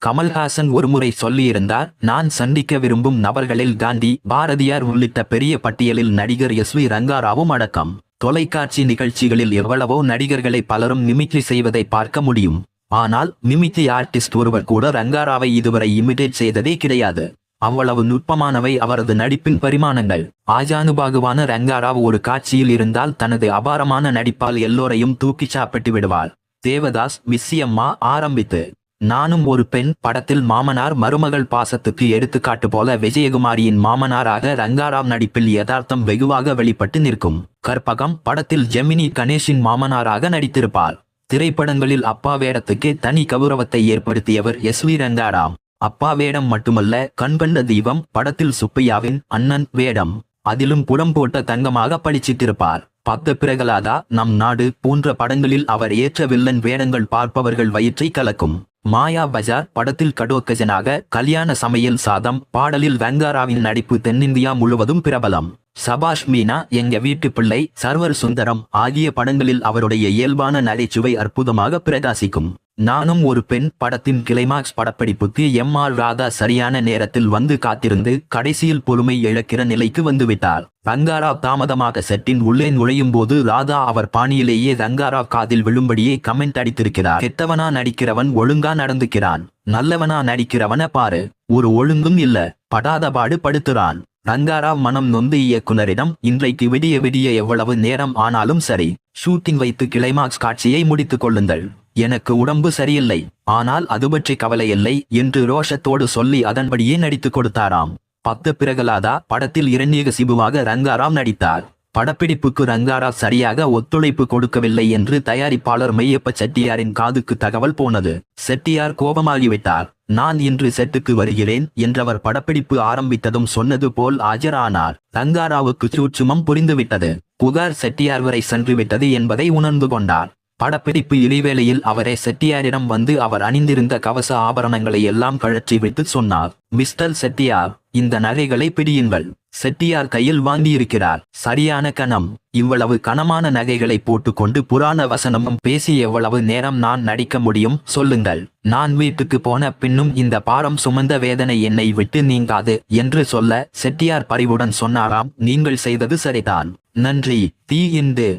கமல்ஹாசன் ஒருமுறை சொல்லியிருந்தார், நான் சந்திக்க விரும்பும் நபர்களில் காந்தி, பாரதியார் உள்ளிட்ட பெரிய பட்டியலில் நடிகர் எஸ்.வி. ரங்காராவும் அடக்கம். தொலைக்காட்சி நிகழ்ச்சிகளில் எவ்வளவோ நடிகர்களை பலரும் மிமிக்ரி செய்வதை பார்க்க முடியும். ஆனால் மிமிக்ரி ஆர்டிஸ்ட் ஒருவர் கூட ரங்காராவை இதுவரை இமிடேட் செய்ததே கிடையாது. அவ்வளவு நுட்பமானவை அவரது நடிப்பின் பரிமாணங்கள். ஆஜானுபாகுவான ரங்காராவ் ஒரு காட்சியில் இருந்தால் தனது அபாரமான நடிப்பால் எல்லோரையும் தூக்கி சாப்பிட்டு விடுவார். தேவதாஸ், மிஸ்ஸியம்மா ஆரம்பித்து நானும் ஒரு பெண் படத்தில் மாமனார் மருமகள் பாசத்துக்கு எடுத்துக்காட்டு போல விஜயகுமாரியின் மாமனாராக ரங்காராவ் நடிப்பில் யதார்த்தம் வெகுவாக வெளிப்பட்டு நிற்கும். கற்பகம் படத்தில் ஜெமினி கணேஷின் மாமனாராக நடித்திருப்பார். திரைப்படங்களில் அப்பா வேடத்துக்கு தனி கௌரவத்தை ஏற்படுத்தியவர் எஸ்.வி. ரங்காராவ். அப்பா வேடம் மட்டுமல்ல, கண்கண்ட தீபம் படத்தில் சுப்பையாவின் அண்ணன் வேடம், அதிலும் புடம் போட்ட தங்கமாக பளிச்சிட்டிருப்பார். பக்த பிரகலாதா, நம் நாடு போன்ற படங்களில் அவர் ஏற்ற வில்லன் வேடங்கள் பார்ப்பவர்கள் வயிற்றை கலக்கும். மாயா பஜார் படத்தில் கடோத்கஜனாக, கல்யாண சமையல் சாதம் பாடலில் ரங்காராவின் நடிப்பு தென்னிந்தியா முழுவதும் பிரபலம். சபாஷ் மீனா, எங்க வீட்டு பிள்ளை, சர்வர் சுந்தரம் ஆகிய படங்களில் அவருடைய இயல்பான நகைச்சுவை அற்புதமாக பிரகாசிக்கும். நானும் ஒரு பெண் படத்தின் கிளைமாக்ஸ் படப்பிடிப்புக்கு எம்.ஆர். ராதா சரியான நேரத்தில் வந்து காத்திருந்து கடைசியில் பொறுமை இழக்கிற நிலைக்கு வந்துவிட்டார். ரங்காராவ் தாமதமாக செட்டின் உள்ளே நுழையும் போது ராதா அவர் பாணியிலேயே ரங்காராவ் காதில் விழும்படியே கமெண்ட் அடித்திருக்கிறார். கெட்டவனா நடிக்கிறவன் ஒழுங்கா நடந்துக்கிறான், நல்லவனா நடிக்கிறவன பாரு, ஒரு ஒழுங்கும் இல்ல, படாத பாடு படுத்துறான். ரங்காராவ் மனம் நொந்து இயக்குனரிடம், இன்றைக்கு விடிய விடிய எவ்வளவு நேரம் ஆனாலும் சரி, ஷூட்டிங் வைத்து கிளைமாக்ஸ் காட்சியை முடித்துக் கொள்ளுங்கள், எனக்கு உடம்பு சரியில்லை, ஆனால் அது பற்றி கவலை இல்லை என்று ரோஷத்தோடு சொல்லி அதன்படியே நடித்து கொடுத்தாராம். பக்த பிரகலாதா படத்தில் இரண்யகசிபுவாக ரங்காராவ் நடித்தார். படப்பிடிப்புக்கு ரங்காராவ் சரியாக ஒத்துழைப்பு கொடுக்கவில்லை என்று தயாரிப்பாளர் மெய்யப்ப செட்டியாரின் காதுக்கு தகவல் போனது. செட்டியார் கோபமாகிவிட்டார். நான் இன்று செட்டுக்கு வருகிறேன் என்றவர் படப்பிடிப்பு ஆரம்பித்ததும் சொன்னது போல் ஆஜரானார். ரங்காராவுக்கு சூட்சுமம் புரிந்துவிட்டது. புகார் செட்டியார் வரை சென்று விட்டது என்பதை உணர்ந்து கொண்டார். படப்பிடிப்பு இடைவேளையில் அவரே செட்டியாரிடம் வந்து அவர் அணிந்திருந்த கவச ஆபரணங்களை எல்லாம் கழற்றி விட்டு சொன்னார், மிஸ்டர் செட்டியார், இந்த நகைகளை பிடியுங்கள். செட்டியார் கையில் வாங்கியிருக்கிறார். சரியான கணம். இவ்வளவு கனமான நகைகளை போட்டுக்கொண்டு புராண வசனமும் பேசி எவ்வளவு நேரம் நான் நடிக்க முடியும் சொல்லுங்கள். நான் வீட்டுக்கு போன பின்னும் இந்த பாரம் சுமந்த வேதனை என்னை விட்டு நீங்காது என்று சொல்ல செட்டியார் பரிவுடன் சொன்னாராம், நீங்கள் செய்தது சரிதான், நன்றி. தீ இந்து